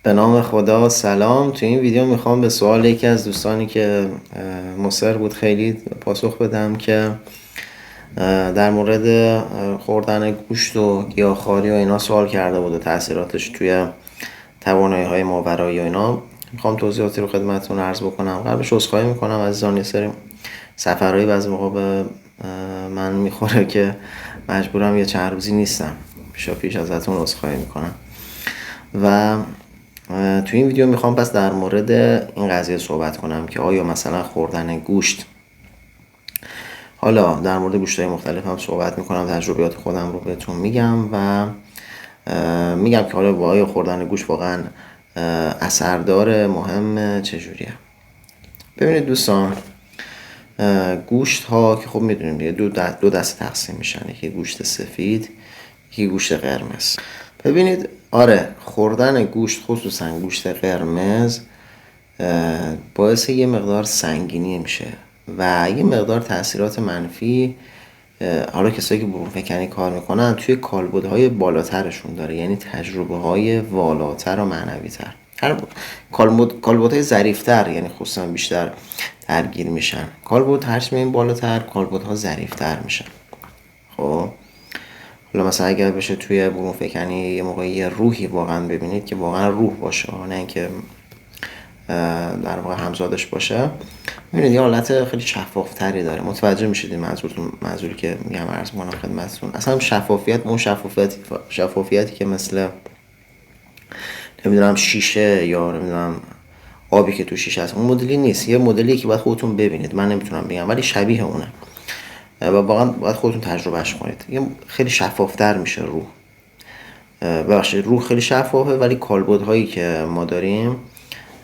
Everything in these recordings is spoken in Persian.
به نام خدا. سلام. تو این ویدیو میخوام به سوال یکی از دوستانی که مصر بود خیلی پاسخ بدم که در مورد خوردن گوشت و گیاهخواری و اینا سوال کرده بود و تاثیراتش توی توانایی‌های ماورایی و اینا. میخوام توضیحاتی رو خدمتتون عرض بکنم. قبلش عذرخواهی میکنم عزیزان، یه سری سفرهای بعضی موقع به من میخوره که مجبورم یه چند روزی نیستم. پیش ازتون عذرخواهی میکنم. و تو این ویدیو میخوام پس در مورد این قضیه صحبت کنم که آیا مثلا خوردن گوشت، حالا در مورد گوشت‌های مختلف هم صحبت میکنم، تجربیات خودم رو بهتون میگم و میگم که حالا آیا خوردن گوشت واقعا اثردار، مهم، چجوریه. ببینید دوستان، گوشت ها که خب میدونیم دیگه دو دسته تقسیم میشن، یکی گوشت سفید، یکی گوشت قرمز. ببینید آره، خوردن گوشت، خصوصا گوشت قرمز، باعث یه مقدار سنگینی میشه و یه مقدار تاثیرات منفی. حالا کسایی که برون فکنی کار میکنن توی کالبدهای بالاترشون داره، یعنی تجربه های والاتر و معنوی تر. هر کالبدهای ظریفتر، یعنی خصوصا بیشتر درگیر میشن. کالبد هرچی این بالاتر، کالبدها ظریفتر میشن. خب حالا مثلا اگر بشه توی برون فکنی یه موقعی یه روحی واقعا ببینید که واقعا روح باشه، نه اینکه در واقع همزادش باشه، میبینید یه حالت خیلی شفافتری داره. متوجه میشید این منظوری که میگم عرض میکنم خدمتتون. اصلا شفافیت، اون شفافیتی که مثل نمیدونم شیشه یا نمیدونم آبی که تو شیشه هست، اون مدلی نیست. یه مدلی که باید خودتون ببینید، من نمیتونم بگم، ولی شبیه اونه و واقعا باید خودتون تجربهش کنید. یه خیلی شفافتر میشه روح. ببخشید، روح خیلی شفافه، ولی کالبدهایی که ما داریم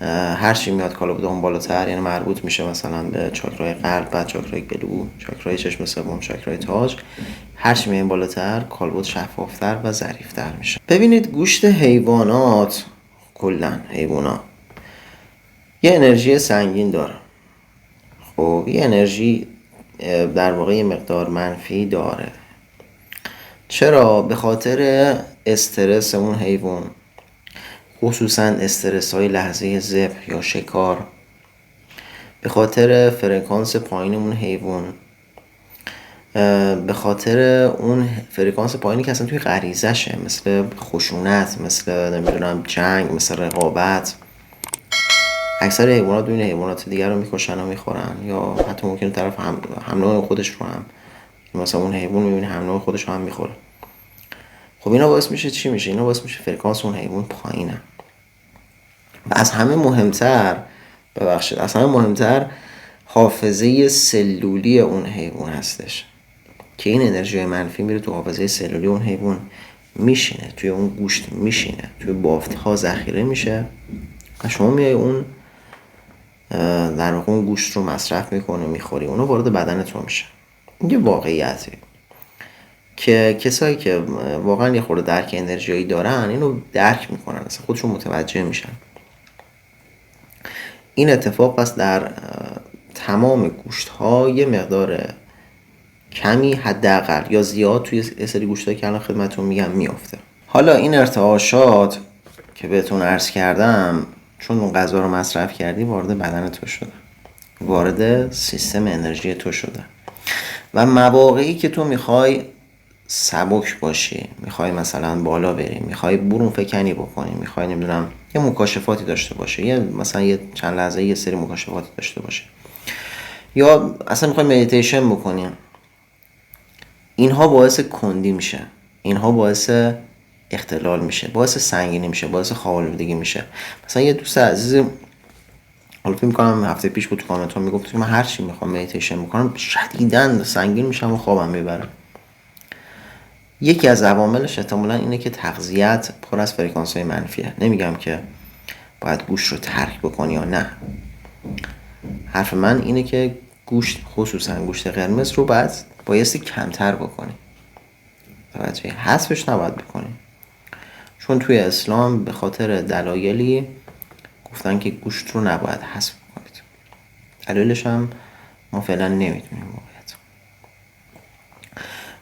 هر چی میاد کالبد اون بالاتر، یعنی مربوط میشه مثلا به چاکرای قلب، بعد چاکرای گلو، چاکرای چشم سوم، چاکرای تاج، هر چی میاد بالاتر کالبد شفافتر و ظریفتر میشه. ببینید گوشت حیوانات، کلا حیوانات یه انرژی سنگین داره. خب یه انرژی در واقع یه مقدار منفی داره. چرا؟ به خاطر استرس اون حیوان، خصوصا استرس های لحظه ذبح یا شکار، به خاطر فرکانس پایین اون حیوان، به خاطر اون فرکانس پایینی که اصلا توی غریزشه، مثل خشونت، مثل نمیدونم جنگ، مثل رقابت. اکثر حیوانات دوین حیوانات دیگر رو میکشن و میخورن، یا حتی ممکنه طرف هم نوع خودش رو هم، مثلا اون حیوان میبینه هم نوع خودش رو هم میخوره. خب اینا باعث میشه چی میشه؟ اینا باعث میشه فرکانس اون حیوان پایینه. و از همه مهمتر حافظه سلولی اون حیوان هستش که این انرژی منفی میره تو حافظه سلولی اون حیوان، میشینه توی اون گوشت، میشینه توی بافت ها، ذخیره میشه و شما میای اون در واقع اون گوشت رو مصرف میکنه، میخوری، اونو وارد بدنتون میشه. این یه واقعیتی که کسایی که واقعا یه خورده درک انرژیایی دارن اینو درک میکنن، اصلا خودشون متوجه میشن. این اتفاق پس در تمام گوشت ها یه مقدار کمی، حداقل یا زیاد، توی یه سری گوشت هایی که الان خدمتتون میگم میافته. حالا این ارتعاشات که بهتون عرض کردم، چون اون غذا رو مصرف کردی، وارد بدن تو شده، وارد سیستم انرژی تو شده و مواقعی که تو میخوای سبک باشی، میخوای مثلا بالا بری، میخوای برون فکنی بکنی، میخوای نمیدونم یه مکاشفاتی داشته باشه، یه مثلا یه چند لحظه یه سری مکاشفاتی داشته باشه، یا اصلا میخوای مدیتیشن بکنی، اینها باعث کندی میشه، اینها باعث اختلال میشه، باعث سنگینی میشه، باعث خواب‌آلودگی میشه. مثلا یه دوست عزیز، حالا فکر می‌کنم هفته پیش بود، تو کامنت ها میگفت که من هر چی میخوام مدیتیشن بکنم شدیداً سنگین میشم و خوابم میبره. یکی از عواملش احتمالاً اینه که تغذیت پر از فرکانس‌های منفیه. نمیگم که باید گوشت رو ترک بکنی یا نه، حرف من اینه که گوشت، خصوصا گوشت قرمز رو بایستی کمتر بکنی، توجه حذفش نباید بکنی، چون توی اسلام به خاطر دلایلی گفتن که گوشت رو نباید حذف بکنید. دلیلش هم ما فعلا نمیدونیم واقعیت.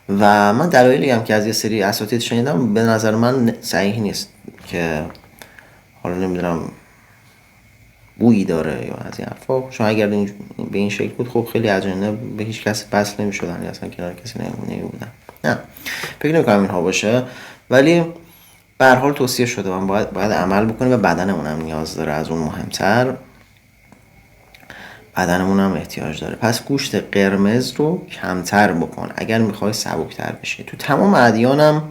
و من دلایلی هم که از یه سری اساتید شنیدم به نظر من صحیح نیست، که حالا نمیدونم بویی داره یا از این حرفا، چون اگر به این شکل بود خب خیلی اجنه به هیچ کسی بس نمیشدن یا اصلا کنار کسی نمیبودن. نه فکر نمیکنم اینها باشه، ولی به هر حال توصیه شده من باید عمل بکنیم و بدنمون هم نیاز داره، از اون مهمتر بدنمون هم احتیاج داره. پس گوشت قرمز رو کمتر بکن اگر میخوای سبکتر بشی. تو تمام ادیانم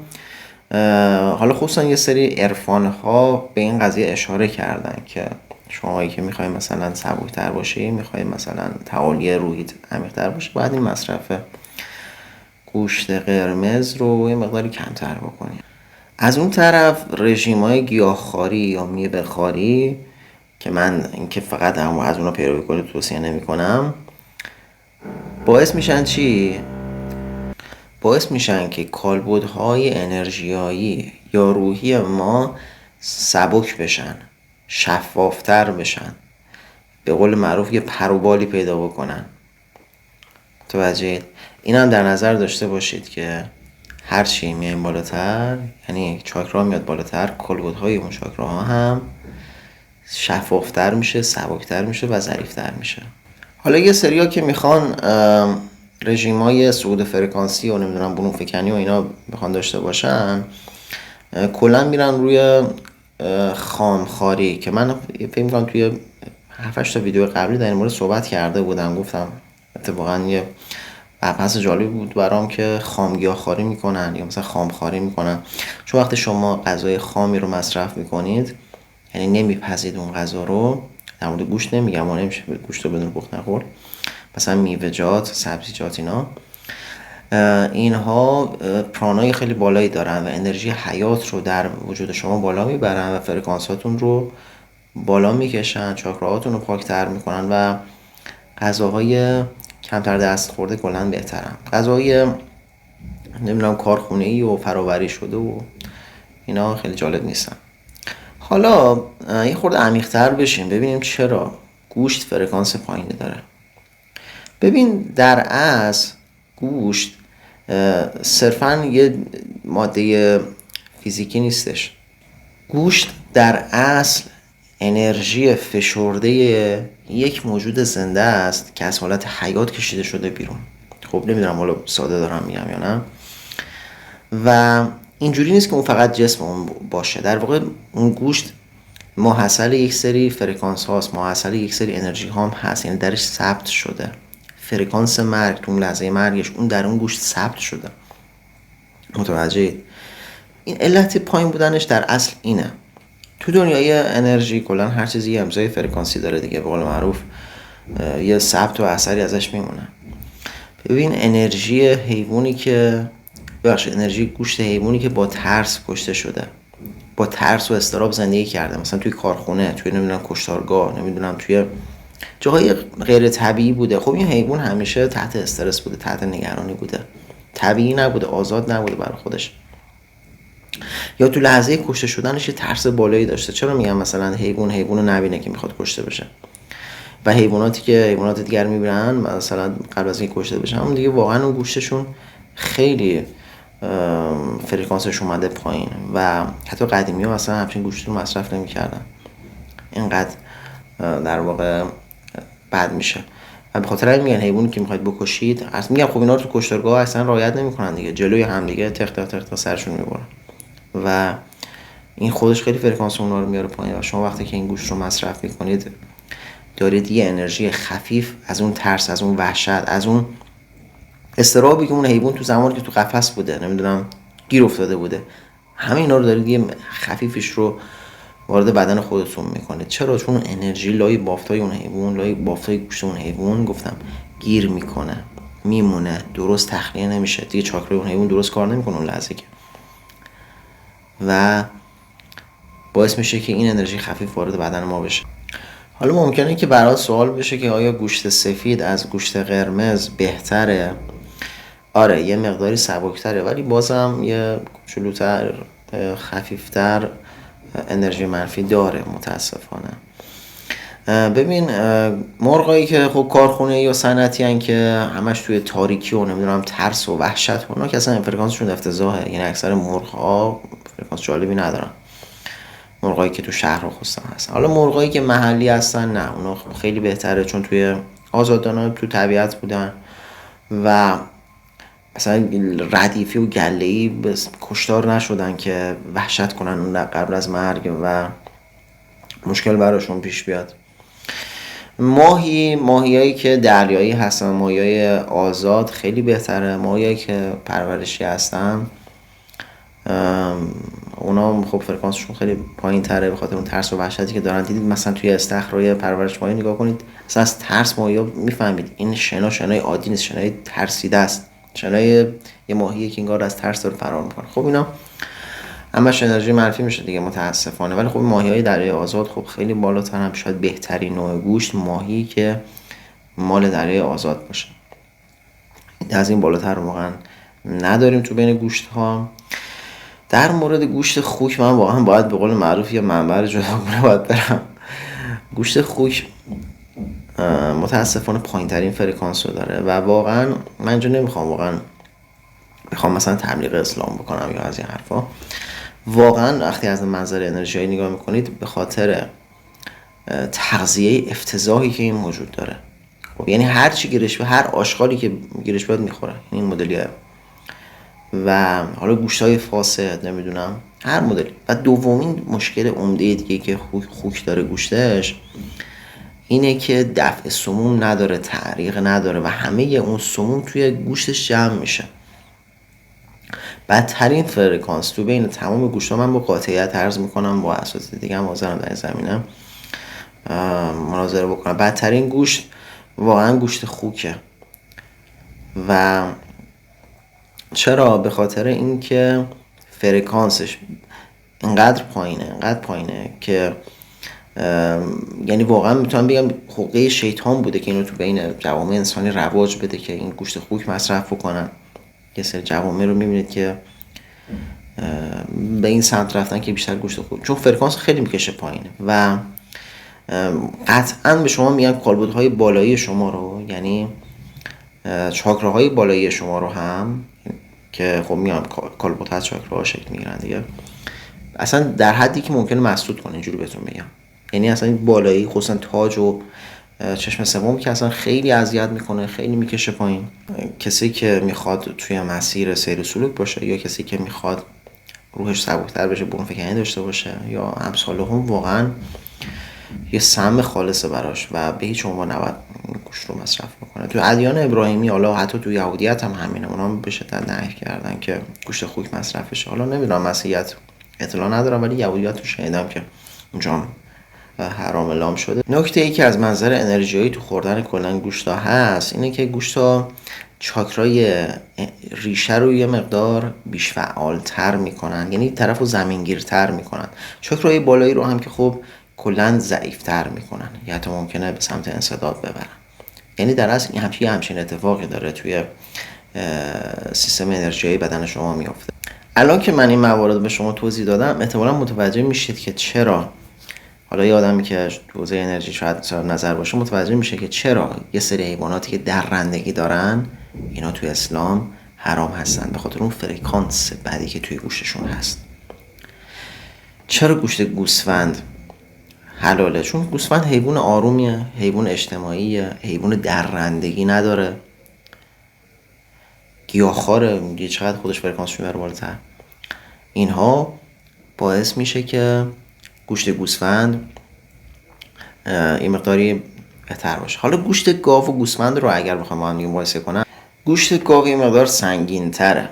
حالا خصوصا یه سری عرفان‌ها به این قضیه اشاره کردن که شمایی که میخوای مثلا سبکتر باشی، میخوای مثلا تعالی روحیت عمیق‌تر باشه، باید این مصرف گوشت قرمز رو یه مقداری کمتر بکنی. از اون طرف رژیم‌های گیاهخواری یا میوه‌خواری که من اینکه فقط هم از اونا پیروی کنی توصیه نمی‌کنم، باعث میشن چی؟ باعث میشن که کالبدهای انرژیایی یا روحی ما سبک بشن، شفافتر بشن، به قول معروف یه پروبالی پیدا بکنن. توجهید؟ این هم در نظر داشته باشید که هر چی میایم بالاتر، یعنی چاکرا میاد بالاتر، کالبدهای اون چاکراها هم شفافتر میشه، سبکتر میشه و ظریفتر میشه. حالا یه سریا که میخوان رژیمای صعود فرکانسی و نمیدونم برون فکنی و اینا میخوان داشته باشن، کلا میرن روی خامخواری که من فکر میکنم توی 7-8 تا ویدیو قبلی در این مورد صحبت کرده بودم. گفتم اتفاقا یه بحث جالب بود برام که خامگیاهخواری میکنن یا مثلا خامخواری میکنن. چون وقتی شما غذای خامی رو مصرف میکنید، یعنی نمیپزید اون غذا رو، در مورد گوشت نمیگم، نمیشه گوشت رو بدون پخت نخورد، مثلا میوه‌جات، سبزیجات، اینها پرانای خیلی بالایی دارن و انرژی حیات رو در وجود شما بالا میبرن و فرکانساتون رو بالا میکشن، چاکراهاتون رو پاکتر میکنن و غذاهای کمتر دست خورده کلا بهترن. غذاهای نمیدونم کارخونه‌ای و فراوری شده و اینا خیلی جالب نیستن. حالا یه خورده عمیق‌تر بشیم ببینیم چرا گوشت فرکانس پایینی داره. ببین در اصل گوشت صرفاً یه ماده فیزیکی نیستش. گوشت در اصل انرژی فشرده یک موجود زنده است که از حالت حیات کشیده شده بیرون. خب نمیدونم حالا ساده دارم میگم یا نه. و اینجوری نیست که اون فقط جسم اون باشه، در واقع اون گوشت محصل یک سری فرکانس هاست، محصل یک سری انرژی هم هست، یعنی درش ثبت شده. فرکانس مرگ تو اون لحظه مرگش اون در اون گوشت ثبت شده. متوجهید؟ این علت پایین بودنش در اصل اینه. تو دنیای انرژی کلا هر چیزی یه امضای فرکانسی داره دیگه، به قول معروف یه ثبت و اثری ازش میمونه. ببین انرژی حیوانی که انرژی گوشت حیوانی که با ترس کشته شده، با ترس و اضطراب زندگی کرده، مثلا توی کارخونه، توی نمیدونم کشتارگاه، نمیدونم توی جاهای غیر طبیعی بوده. خب این حیوان همیشه تحت استرس بوده، تحت نگرانی بوده، طبیعی نبوده، آزاد نبوده برای خودش. یا تو لحظه کشته شدنش ترس بالایی داشته. چرا میگم مثلا حیوان رو نبینه که میخواد کشته بشه؟ و حیواناتی که حیوانات دیگر میبینن مثلا قبل از اینکه کشته بشن، اون دیگه واقعا اون گوشتشون خیلی فرکانسش اومده پایین و حتی قدیمی ها اصلا همچین گوشت رو مصرف نمیکردن، اینقدر در واقع بد میشه. و به خاطر این میگن حیوانی که میخواید بکشید، اصلا میگم خب اینا رو تو کشتارگاه اصلا رعایت نمیکنن دیگه، جلوی هم دیگه تق سرشون میبرن و این خودش خیلی فرکانس اونا رو میاره پایین. و شما وقتی که این گوشت رو مصرف میکنید دارید یه انرژی خفیف از اون ترس، از اون وحشت، از اون استرابی که اون حیوان تو زمانی که تو قفس بوده، نمیدونم گیر افتاده بوده، همه اینا رو دارید یه خفیفش رو وارد بدن خودتون میکنید. چرا؟ چون انرژی لای بافتای اون حیوان، لای بافتای گوشت اون حیوان گفتم گیر میکنه، میمونه، درست تخلیه نمیشه دیگه. چاکرای اون حیوان درست کار نمیکنه اون لحظه که، و باعث میشه که این انرژی خفیف وارد بدن ما بشه. حالا ممکنه که برات سوال بشه که آیا گوشت سفید از گوشت قرمز بهتره؟ آره یه مقداری سبکتره، ولی بازم یه کوچولوتر، خفیفتر انرژی منفی داره متاسفانه. ببین مرغایی که خب کارخونه یا صنعتی ان که همش توی تاریکی و نمیدونم ترس و وحشت، اونا که اصلا فرکانسشون افتضاحه، یعنی اکثر مرغ ها فرکانس جالبی ندارن. مرغایی که تو شهرها خصوصا هستن. حالا مرغایی که محلی هستن نه، اونا خیلی بهتره چون توی آزادانه تو طبیعت بودن و مثلا ردیفی و گله‌ای کشتار نشدن که وحشت کنن اون قبل از مرگ و مشکل براشون پیش بیاد. ماهیایی که دریایی هستن، ماهیای آزاد خیلی بهتره. ماهیایی که پرورشی هستن اونا خب فرکانسشون خیلی پایین تره به خاطر اون ترس و وحشتی که دارن. دیدید مثلا توی استخرهای پرورش ماهی نگاه کنید، مثلا از ترس ماهی‌ها میفهمید این شنای عادی نیست، شنای ترسیده است، شنای یه ماهیه که انگار از ترس داره فرار میکنه. خب اینا همش انرژی منفی میشه دیگه متاسفانه. ولی خب ماهی‌های دریای آزاد خب خیلی بالاتر هم، شاید بهترین نوع گوشت ماهی که مال دریای آزاد باشه. از این بالاتر واقعا نداریم تو بین گوشت ها. در مورد گوشت خوک من واقعا باید به قول معروف یه منبر جداگانه باید برم. گوشت خوک متاسفانه پایین ترین فرکانس رو داره و واقعا من اینجا نمیخوام مثلا تبلیغ اسلام بکنم یا از این حرفا. واقعا وقتی از منظر انرژی نگاه میکنید به خاطر تغذیه افتضاحی که این موجود داره. خب یعنی هر چی گیرش بیاد، هر آشغالی که گیرش بیاد میخوره، این مدلیه. و حالا گوشت‌های فاسد نمیدونم هر مدلی. و دومین مشکل عمده دیگه که خوک داره گوشتش اینه که دفع سموم نداره، تعریق نداره و همه اون سموم توی گوشتش جمع میشه. بدترین فرکانس تو بین تمام گوشت‌ها، من با قاطعیت عرض میکنم، با اساتید دیگه هم حاضرم در این زمینه مناظره بکنم، بدترین گوشت واقعا گوشت خوکه. و چرا؟ به خاطر اینکه فرکانسش انقدر پایینه که یعنی واقعا میتونم بگم حقه شیطان بوده که اینو تو بین جوامع انسانی رواج بده که این گوشت خوک مصرف بکنن. یه سری جوامع رو میبینید که به این سمت رفتن که بیشتر گوشت خوک، چون فرکانس خیلی میکشه پایینه و قطعا به شما میگن کالبدهای بالایی شما رو، یعنی چاکراهای بالایی شما رو هم که خب میگم کالبد ها چاکراها شکل میگیرن دیگه، اصلا در حدی که ممکنه مسدود کنه، اینجوری بهتون میگم. یعنی اصلا این بالایی خصوصا تاج و چشم سوم که اصلا خیلی اذیت میکنه، خیلی میکشه پایین. کسی که میخواد توی مسیر سیر سلوک باشه یا کسی که میخواد روحش سبکتر بشه، بنفکنی داشته باشه یا امثال هم، واقعا یه سم خالصه براش و به هیچ عنوان نباید گوشت رو مصرف بکنه. تو ادیان ابراهیمی، حالا حتی تو یهودیت هم همینه، اونا به شدت نهی کردن که گوشت خوک مصرف بشه. حالا نمیدونم مسیحیت اطلاع ندارم، ولی یهودیت رو شنیدم که اونجا حرام اعلام شده. نکته ای که از منظر انرژیایی تو خوردن کلا گوشتا هست اینه که گوشتا چاکرای ریشه رو یه مقدار بیش فعالتر میکنن، یعنی طرفو زمینگیرتر میکنن. چاکرای بالایی رو هم که خب کلا ضعیفتر میکنن یا حتی ممکنه به سمت انسداد ببرن. یعنی در اصل این همچین اتفاقی داره توی سیستم انرژیایی بدن شما میفته. الان که من این موارد به شما توضیح دادم احتمالاً متوجه میشید که چرا، حالا یه آدمی که تو حوزه انرژی شاید نظر باشه متوجه میشه که چرا یه سری حیواناتی که درندگی دارن اینا توی اسلام حرام هستن، به خاطر اون فرکانس بعدی که توی گوشتشون هست. چرا گوشت گوسفند حلاله؟ چون گوسفند حیوان آرومیه، حیوان اجتماعیه، حیوان درندگی نداره، گیاهخواره، میگه چقدر خودش فرکانسش میبره بالاتر. اینها باعث میشه که گوشت گوسفند این مقداری بهتر باشه. حالا گوشت گاو و گوسفند رو اگر بخوام با هم دیگه مقایسه کنم، گوشت گاو این مقدار سنگین تره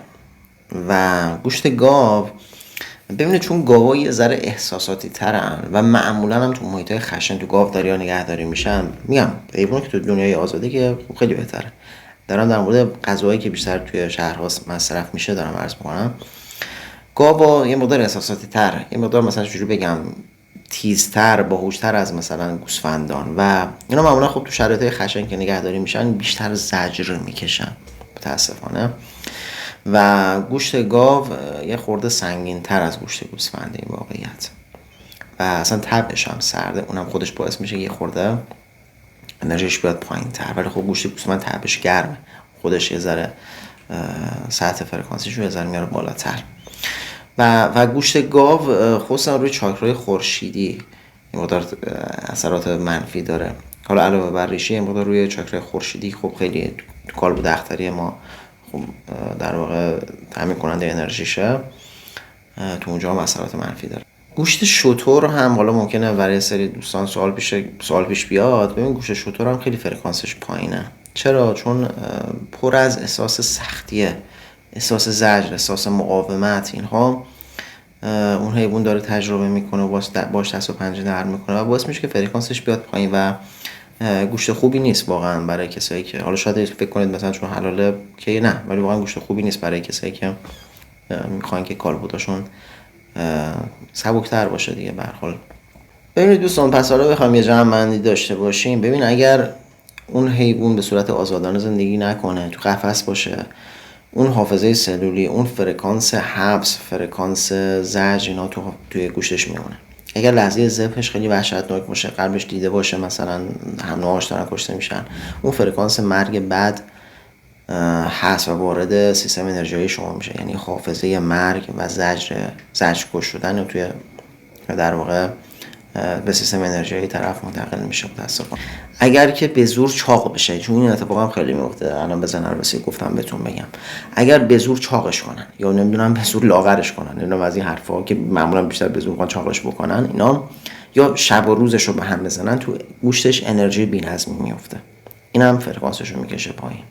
و گوشت گاو ببینید چون گاوها یه ذره احساساتی ترن و معمولا هم تو محیطای خشن تو گاوداری ها نگهداری میشن. میگم حیوانی که تو دنیای آزادی که خیلی بهتره. دارم در مورد غذاهایی که بیشتر توی شهرها مصرف میشه دارم عرض میکنم. گاوا یه مقدار احساساتی تر، یه مقدار مثلا چجوری بگم تیزتر، باهوشتر از مثلا گوسفندان و اینا معمولا خب تو شرایط خشن که نگهداری میشن بیشتر زجر میکشن متاسفانه. و گوشت گاو یه خورده سنگین تر از گوشت گوسفند این واقعیت و اصلا طبعش هم سرده، اونم خودش باعث میشه یه خورده انرژیش بیاد پایین تر. ولی خب گوشت گوسفند طبعش گرمه، خودش یه ذره سطح فرکانسیش رو یه ذره میاره بالاتر. و گوشت گاو خصوصا روی چاکرای خورشیدی این مقدار اثرات منفی داره. حالا علاوه بر ریشه این مقدار روی چاکرای خورشیدی خب خیلی تو کالبد اختری ما خب در واقع تامین کننده انرژیشه، تو اونجا هم اثرات منفی داره. گوشت شتر هم حالا ممکنه برای سری دوستان سوال پیش بیاد. ببین گوشت شتر هم خیلی فرکانسش پایینه. چرا؟ چون پر از احساس سختیه، احساس زجر، احساس مقاومت. اینها اون حیوان داره تجربه میکنه و باش دست و پنجه نرم میکنه و باعث میشه که فرکانسش بیاد پایین و گوشت خوبی نیست واقعا برای کسایی که حالا شاید فکر کنید مثلا چون حلاله که نه، ولی واقعا گوشت خوبی نیست برای کسایی که میخوان که کالبدشون سبکتر باشه دیگه. به هر حال ببینید دوستان، پس حالا بخوام یه جمع‌بندی داشته باشیم، ببین اگر اون حیوان به صورت آزادانه زندگی نکنه، تو قفس باشه، اون حافظه سلولی، اون فرکانس حبس، فرکانس زجر اینا توی گوشتش میمونه. اگر لحظه ذبحش خیلی وحشتناک باشه، قلبش دیده باشه مثلا هم نوعاش دارن کشته میشن، اون فرکانس مرگ بعد هست و وارد سیستم انرژیایی شما میشه. یعنی حافظه مرگ و زجر کش شدن توی در واقع به سیستم انرژیایی طرف منتقل میشه متاسفانه. اگر که به زور چاق بشه، چون این اتفاق هم خیلی میفته، الان بزن البته گفتم بهتون بگم، اگر به زور چاقش کنن یا نمیدونم به زور لاغرش کنن، نمیدونم از این حرفا که معمولا بیشتر به زور میخوان چاقش بکنن اینا، یا شب و روزش رو به هم بزنن، تو گوشتش انرژی بی‌نظمی میفته، این هم فرکانسش رو میکشه پایین.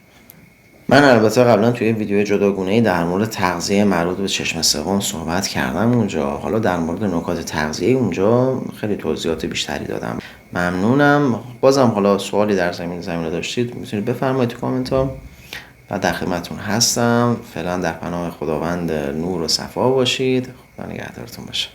من البته قبلا توی ویدیو جداگونه‌ای در مورد تغذیه مربوط به چشم سوم صحبت کردم اونجا. حالا در مورد نکات تغذیه اونجا خیلی توضیحات بیشتری دادم. ممنونم. بازم حالا سوالی در زمینه داشتید میتونید بفرمایید تو کامنت ها و در خدمتتون هستم. فعلا در پناه خداوند نور و صفا باشید. خدا نگهدارتون باشه.